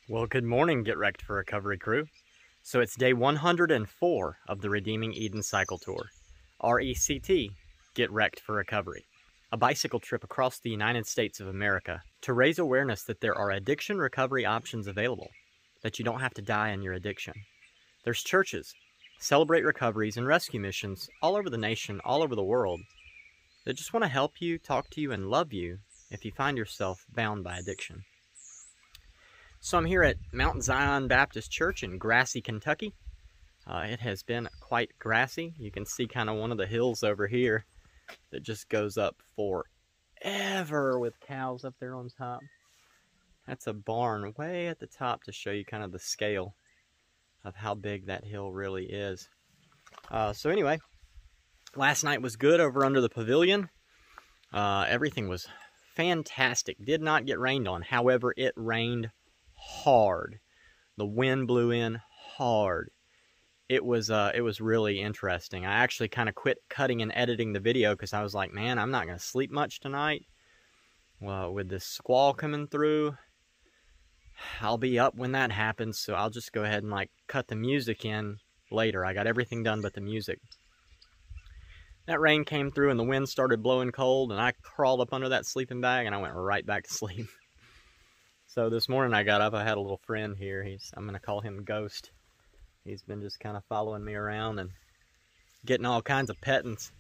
Well, good morning, Get Wrecked for Recovery crew. So it's day 104 of the Redeeming Eden Cycle Tour. RECT, Get Wrecked for Recovery. A bicycle trip across the United States of America to raise awareness that there are addiction recovery options available, that you don't have to die in your addiction. There's churches, celebrate recoveries, and rescue missions all over the nation, all over the world, that just want to help you, talk to you, and love you if you find yourself bound by addiction. So I'm here at Mount Zion Baptist Church in Grassy, Kentucky. It has been quite grassy. You can see kind of one of the hills over here that just goes up forever with cows up there on top. That's a barn way at the top to show you kind of the scale of how big that hill really is. So anyway, last night was good over under the pavilion. Everything was fantastic. Did not get rained on. However, it rained hard. The wind blew in hard. It was really interesting. I actually kind of quit cutting and editing the video because I was like, man, I'm not going to sleep much tonight. Well, with this squall coming through, I'll be up when that happens, so I'll just go ahead and like cut the music in later. I got everything done but the music. That rain came through and the wind started blowing cold, and I crawled up under that sleeping bag and I went right back to sleep. So this morning I got up, I had a little friend here. I'm going to call him Ghost. He's been just kind of following me around and getting all kinds of pettings.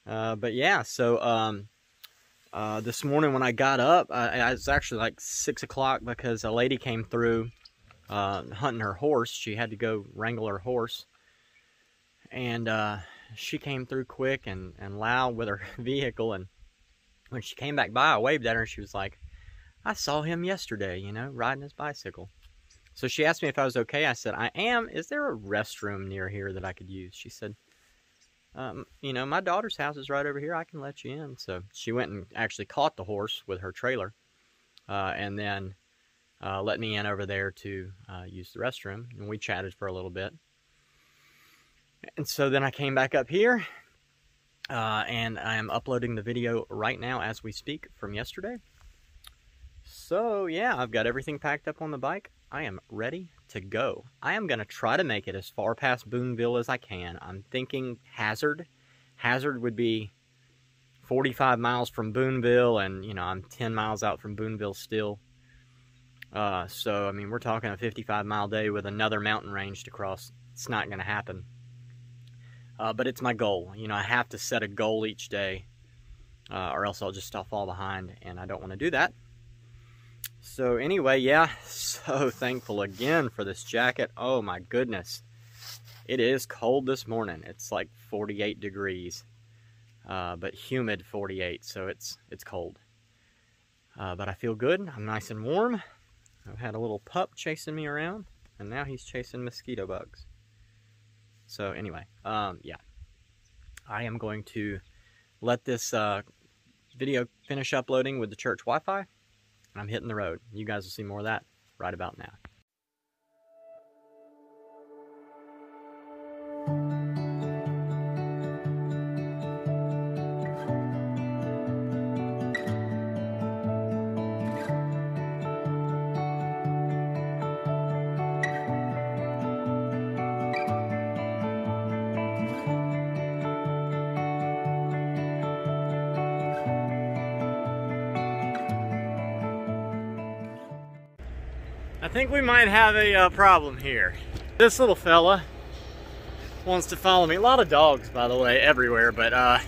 But yeah, so this morning when I got up, I was actually like 6 o'clock because a lady came through hunting her horse. She had to go wrangle her horse. And she came through quick and loud with her vehicle. And when she came back by, I waved at her and she was like, I saw him yesterday, you know, riding his bicycle. So she asked me if I was okay. I said, I am. Is there a restroom near here that I could use? She said, you know, my daughter's house is right over here. I can let you in. So she went and actually caught the horse with her trailer and then let me in over there to use the restroom. And we chatted for a little bit. And so then I came back up here and I am uploading the video right now as we speak from yesterday. So yeah, I've got everything packed up on the bike. I am ready to go. I am going to try to make it as far past Boonville as I can. I'm thinking Hazard. Hazard would be 45 miles from Boonville, and you know, I'm 10 miles out from Boonville still. So I mean, we're talking a 55-mile day with another mountain range to cross. It's not going to happen. But it's my goal. You know, I have to set a goal each day, or else I'll just fall behind, and I don't want to do that. So anyway, yeah, so thankful again for this jacket. Oh my goodness. It is cold this morning. It's like 48 degrees, but humid 48, so it's cold. But I feel good. I'm nice and warm. I've had a little pup chasing me around, and now he's chasing mosquito bugs. So anyway, yeah, I am going to let this video finish uploading with the church Wi-Fi. I'm hitting the road. You guys will see more of that right about now. I think we might have a problem here. This little fella wants to follow me. A lot of dogs, by the way, everywhere, but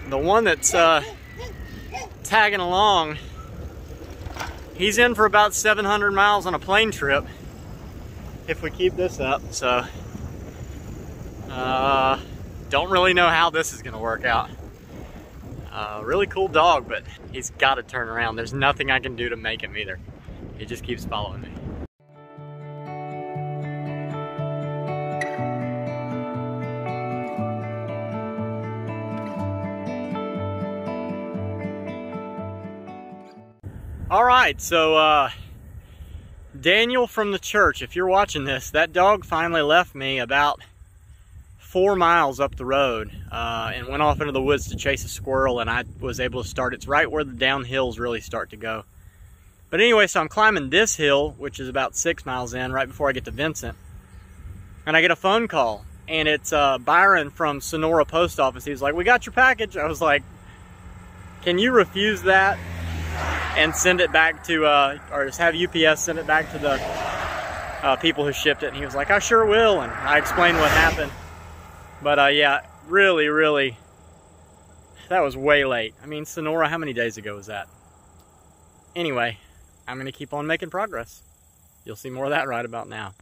the one that's tagging along, he's in for about 700 miles on a plane trip if we keep this up, so don't really know how this is gonna work out. Really cool dog, but he's got to turn around. There's nothing I can do to make him either. He just keeps following me. All right, so Daniel from the church, if you're watching this, that dog finally left me about 4 miles up the road and went off into the woods to chase a squirrel, and I was able to start. It's right where the downhills really start to go. But anyway, so I'm climbing this hill, which is about 6 miles in, right before I get to Vincent. And I get a phone call, and it's Byron from Sonora Post Office. He was like, "We got your package." I was like, "Can you refuse that and send it back to, or just have UPS send it back to the people who shipped it?" And he was like, "I sure will." And I explained what happened. But yeah, really, that was way late. I mean, Sonora, how many days ago was that? Anyway, I'm gonna keep on making progress. You'll see more of that right about now.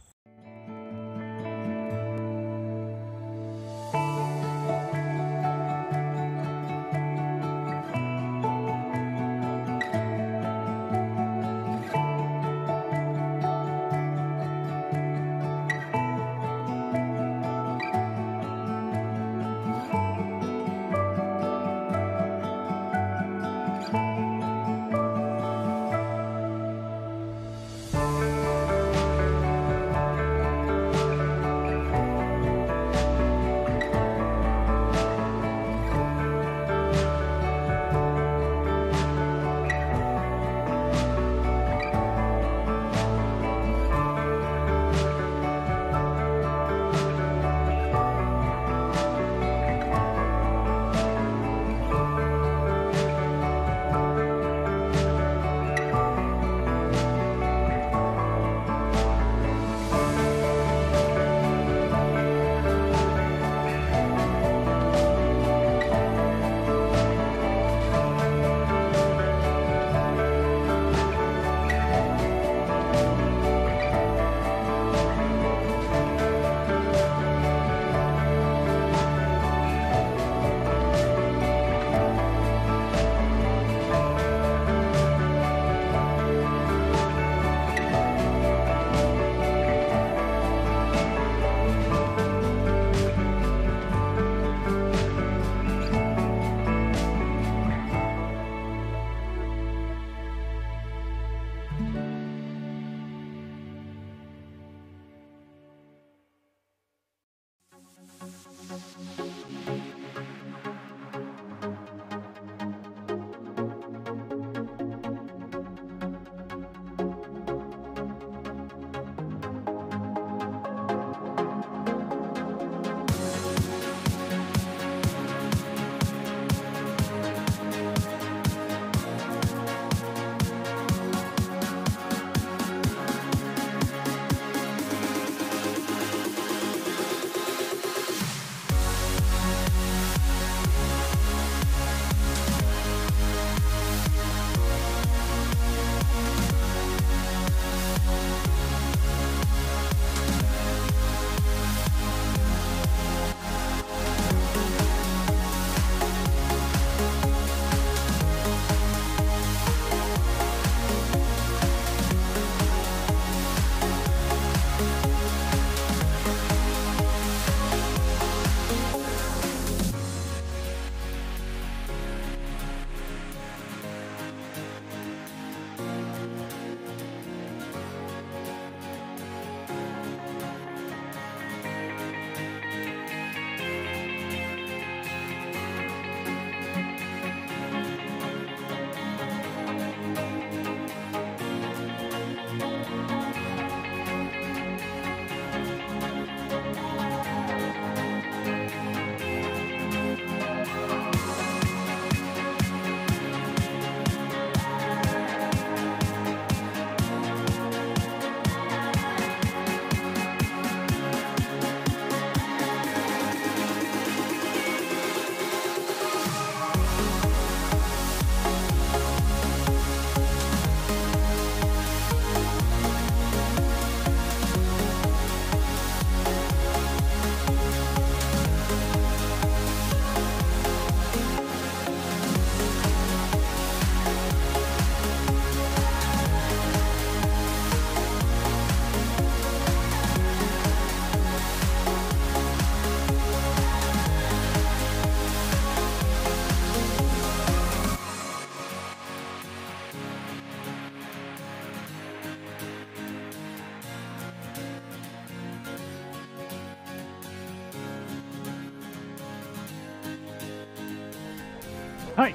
Hi.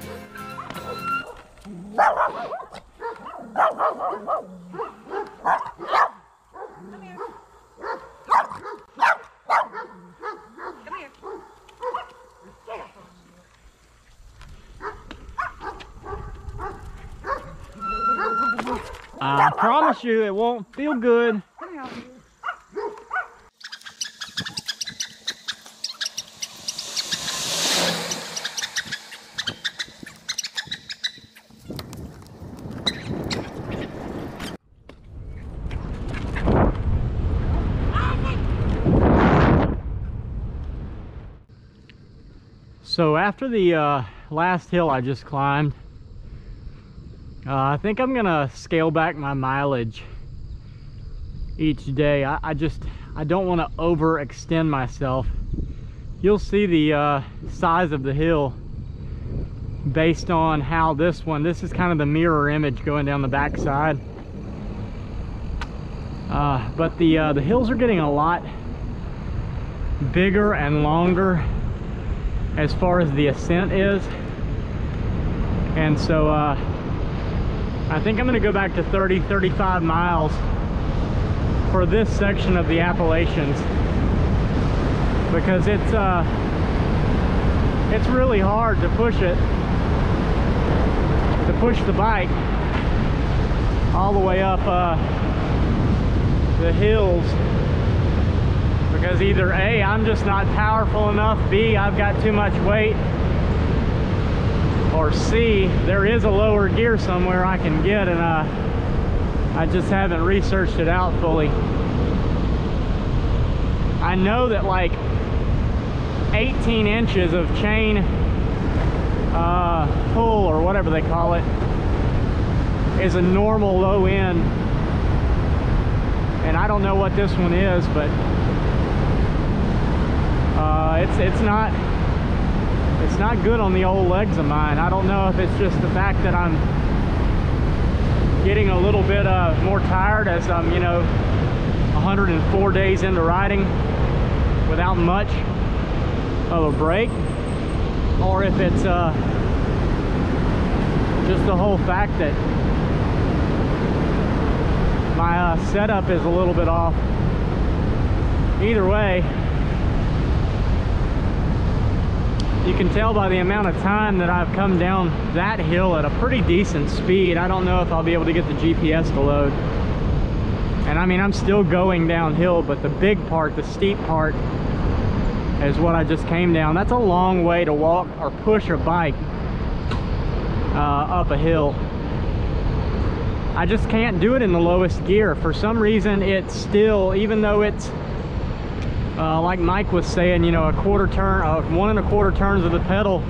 I promise you it won't feel good. So after the last hill I just climbed, I think I'm gonna scale back my mileage each day. I don't want to overextend myself. You'll see the size of the hill based on how this is kind of the mirror image going down the backside. But the hills are getting a lot bigger and longer as far as the ascent is, and so I think I'm going to go back to 30-35 miles for this section of the Appalachians, because it's really hard to push the bike all the way up the hills, because either A, I'm just not powerful enough, B, I've got too much weight, or C, there is a lower gear somewhere I can get, and I just haven't researched it out fully. I know that like 18 inches of chain pull, or whatever they call it, is a normal low end, and I don't know what this one is, but it's not good on the old legs of mine. I don't know if it's just the fact that I'm getting a little bit more tired as I'm, 104 days into riding without much of a break, or if it's just the whole fact that my setup is a little bit off. Either way, you can tell by the amount of time that I've come down that hill at a pretty decent speed. I don't know if I'll be able to get the GPS to load. And I mean, I'm still going downhill, but the big part, the steep part, is what I just came down. That's a long way to walk or push a bike up a hill. I just can't do it in the lowest gear. For some reason, it's still, even though it's like Mike was saying, a quarter turn, 1 1/4 turns of the pedal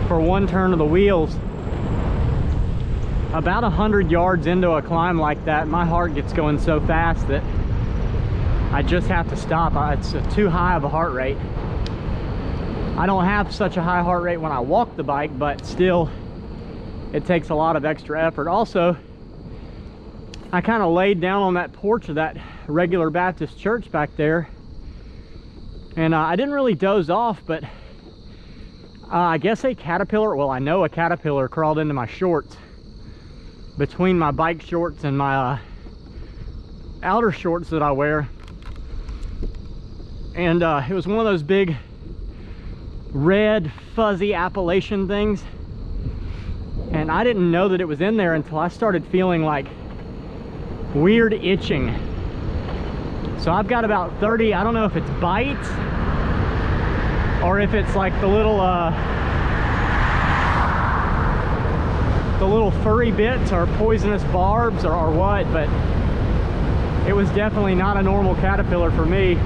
for 1 turn of the wheels. About 100 yards into a climb like that, my heart gets going so fast that I just have to stop. It's too high of a heart rate. I don't have such a high heart rate when I walk the bike, but still, it takes a lot of extra effort. Also, I kind of laid down on that porch of that regular Baptist church back there, and I didn't really doze off, but I guess a caterpillar, well, I know a caterpillar crawled into my shorts, between my bike shorts and my outer shorts that I wear. And it was one of those big red fuzzy Appalachian things, and I didn't know that it was in there until I started feeling like weird itching. So I've got about 30, I don't know if it's bites or if it's like the little furry bits or poisonous barbs or what, but it was definitely not a normal caterpillar for me.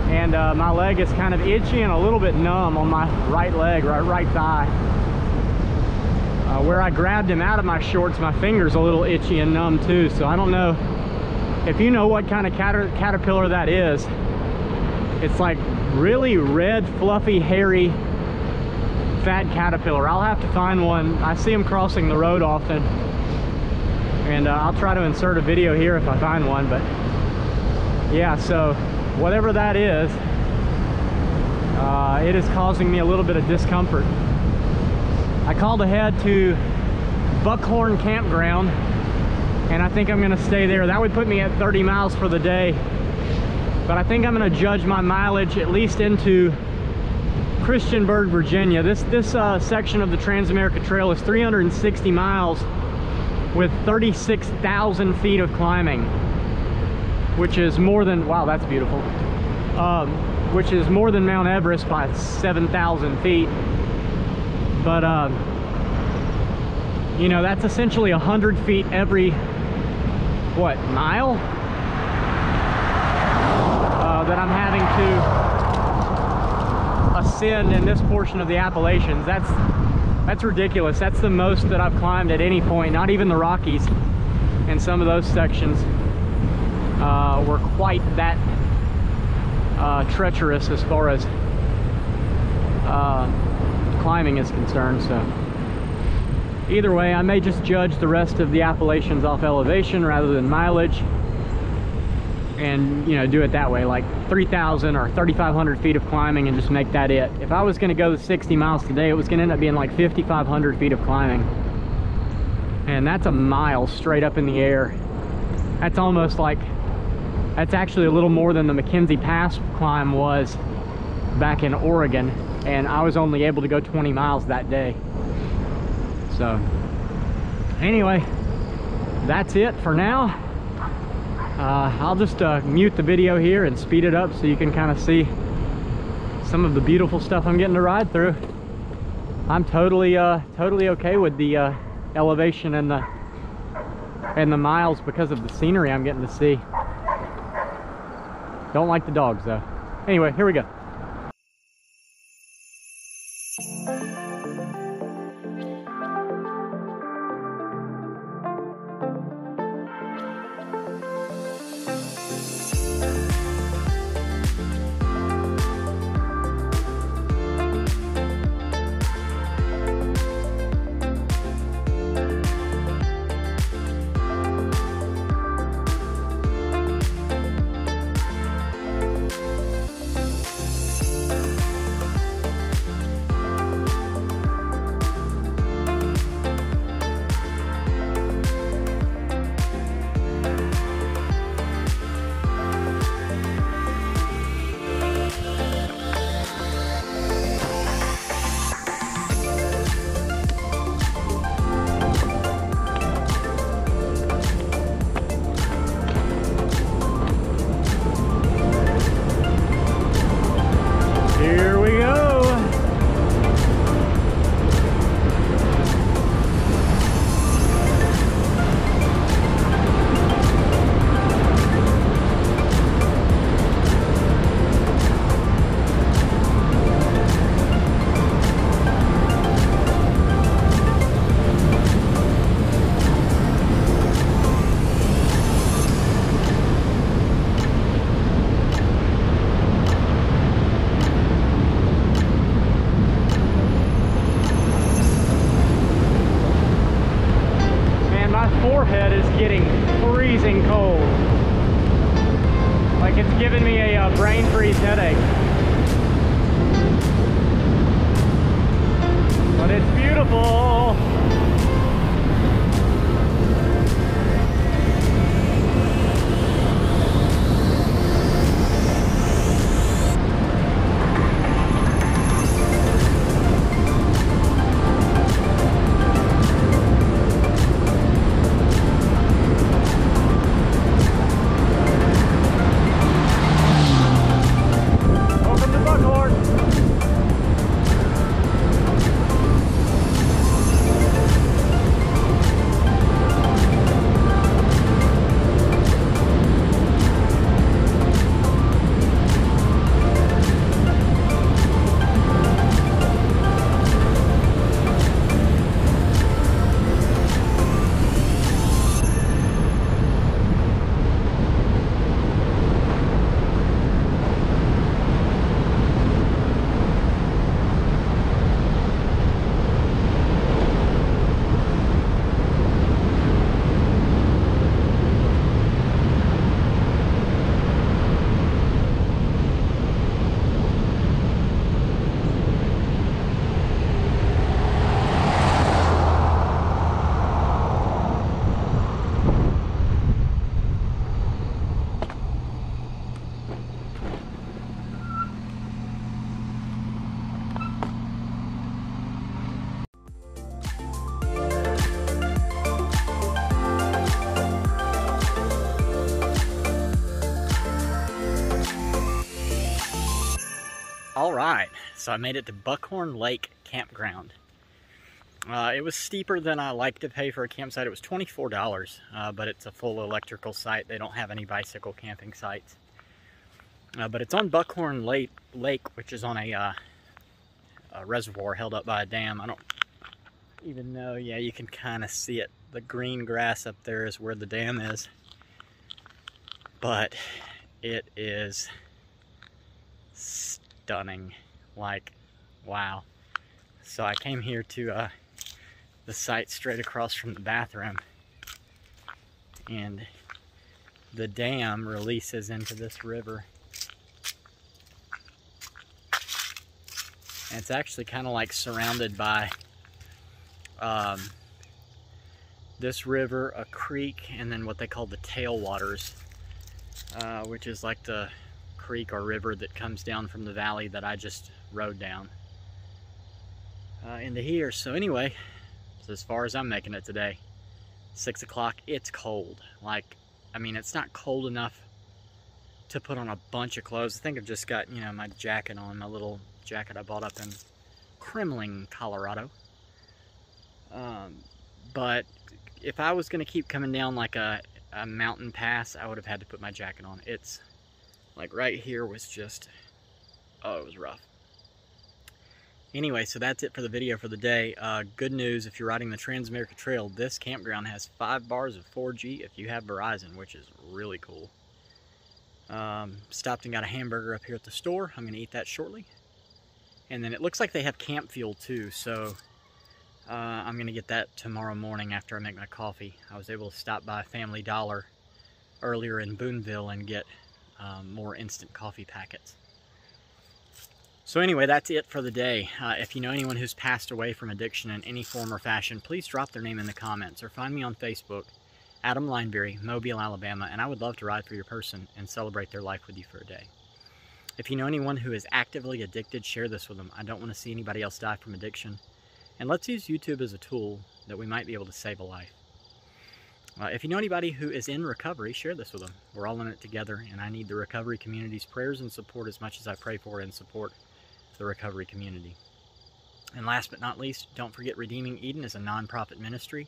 And my leg is kind of itchy and a little bit numb on my right leg, right thigh. Where I grabbed him out of my shorts, my finger's a little itchy and numb too. So I don't know if you know what kind of caterpillar that is. It's like really red, fluffy, hairy, fat caterpillar. I'll have to find one. I see them crossing the road often, and I'll try to insert a video here if I find one. But yeah, so whatever that is, it is causing me a little bit of discomfort. I called ahead to Buckhorn campground, and I think I'm gonna stay there. That would put me at 30 miles for the day, but I think I'm gonna judge my mileage at least into Christiansburg, Virginia. This section of the Trans-America Trail is 360 miles with 36,000 feet of climbing, which is more than, wow, that's beautiful, which is more than Mount Everest by 7,000 feet. But you know, that's essentially 100 feet every, what, mile that I'm having to ascend in this portion of the Appalachians. That's ridiculous. That's the most that I've climbed at any point. Not even the Rockies, and some of those sections were quite that treacherous as far as climbing is concerned. So either way, I may just judge the rest of the Appalachians off elevation rather than mileage, and, you know, do it that way, like 3,000 or 3,500 feet of climbing, and just make that it. If I was going to go the 60 miles today, it was going to end up being like 5,500 feet of climbing, and that's a mile straight up in the air. That's almost like, that's actually a little more than the McKenzie Pass climb was back in Oregon, and I was only able to go 20 miles that day. So anyway, that's it for now. I'll just mute the video here and speed it up so you can kind of see some of the beautiful stuff I'm getting to ride through. I'm totally okay with the elevation and the miles because of the scenery I'm getting to see. Don't like the dogs though. Anyway, here we go. Forehead is getting freezing cold. Like it's giving me a brain freeze headache. But it's beautiful. Alright, so I made it to Buckhorn Lake Campground. It was steeper than I like to pay for a campsite. It was $24, but it's a full electrical site. They don't have any bicycle camping sites. But it's on Buckhorn Lake, which is on a reservoir held up by a dam. I don't even know. Yeah, you can kind of see it. The green grass up there is where the dam is. But it is stunning. Like, wow. So I came here to the site straight across from the bathroom, and the dam releases into this river. And it's actually kind of like surrounded by this river, a creek, and then what they call the tailwaters, which is like the creek or river that comes down from the valley that I just rode down into here. So anyway, it's as far as I'm making it today. 6 o'clock, it's cold. Like, I mean, it's not cold enough to put on a bunch of clothes. I think I've just got, you know, my jacket on, my little jacket I bought up in Kremling, Colorado. But if I was going to keep coming down like a mountain pass, I would have had to put my jacket on. It's like right here was just, oh, it was rough. Anyway, so that's it for the video for the day. Good news, if you're riding the Trans-America Trail, this campground has 5 bars of 4G if you have Verizon, which is really cool. Stopped and got a hamburger up here at the store. I'm going to eat that shortly. And then it looks like they have camp fuel too, so I'm going to get that tomorrow morning after I make my coffee. I was able to stop by Family Dollar earlier in Boonville and get more instant coffee packets. So anyway, that's it for the day. If you know anyone who's passed away from addiction in any form or fashion, please drop their name in the comments or find me on Facebook, Adam Lineberry, Mobile, Alabama, and I would love to ride for your person and celebrate their life with you for a day. If you know anyone who is actively addicted, share this with them. I don't want to see anybody else die from addiction. And let's use YouTube as a tool that we might be able to save a life. If you know anybody who is in recovery, share this with them. We're all in it together, and I need the recovery community's prayers and support as much as I pray for and support the recovery community. And last but not least, don't forget Redeeming Eden is a non-profit ministry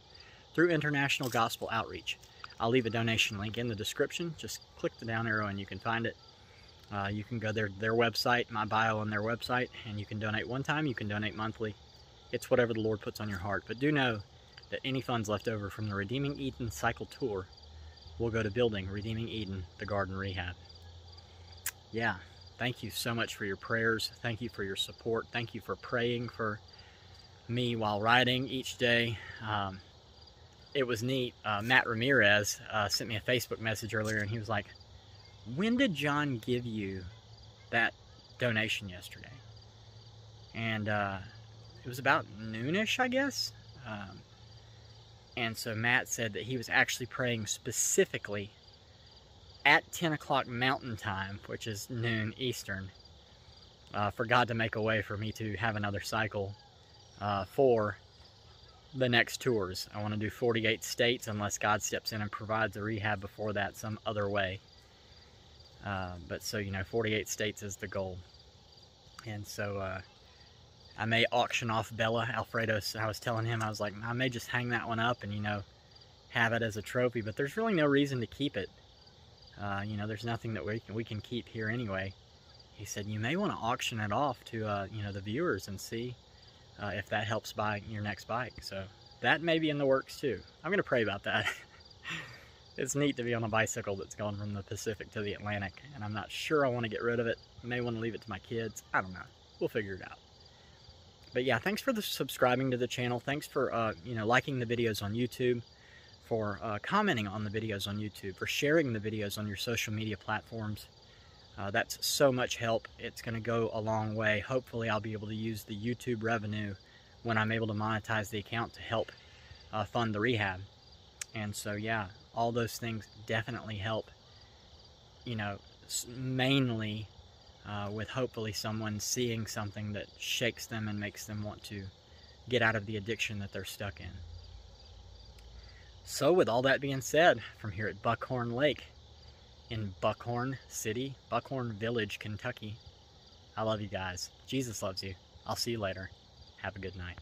through International Gospel Outreach. I'll leave a donation link in the description. Just click the down arrow and you can find it. You can go their website, my bio on their website, and you can donate one time, you can donate monthly. It's whatever the Lord puts on your heart. But do know that any funds left over from the Redeeming Eden Cycle Tour will go to building Redeeming Eden, the Garden Rehab. Yeah, thank you so much for your prayers. Thank you for your support. Thank you for praying for me while riding each day. It was neat. Matt Ramirez sent me a Facebook message earlier, and he was like, when did John give you that donation yesterday? And it was about noonish, I guess. And so Matt said that he was actually praying specifically at 10 o'clock Mountain Time, which is noon Eastern, for God to make a way for me to have another cycle for the next tours. I want to do 48 states unless God steps in and provides a rehab before that some other way. But so, you know, 48 states is the goal. And so I may auction off Bella Alfredo. I was telling him, I was like, I may just hang that one up and, you know, have it as a trophy, but there's really no reason to keep it. You know, there's nothing that we can keep here anyway. He said, you may want to auction it off to, you know, the viewers and see if that helps buy your next bike. So that may be in the works too. I'm going to pray about that. It's neat to be on a bicycle that's gone from the Pacific to the Atlantic, and I'm not sure I want to get rid of it. I may want to leave it to my kids. I don't know. We'll figure it out. But yeah, thanks for subscribing to the channel. Thanks for, you know, liking the videos on YouTube, for commenting on the videos on YouTube, for sharing the videos on your social media platforms. That's so much help. It's going to go a long way. Hopefully I'll be able to use the YouTube revenue when I'm able to monetize the account to help fund the rehab. And so yeah, all those things definitely help, you know, mainly with hopefully someone seeing something that shakes them and makes them want to get out of the addiction that they're stuck in. So with all that being said, from here at Buckhorn Lake in Buckhorn City, Buckhorn Village, Kentucky, I love you guys. Jesus loves you. I'll see you later. Have a good night.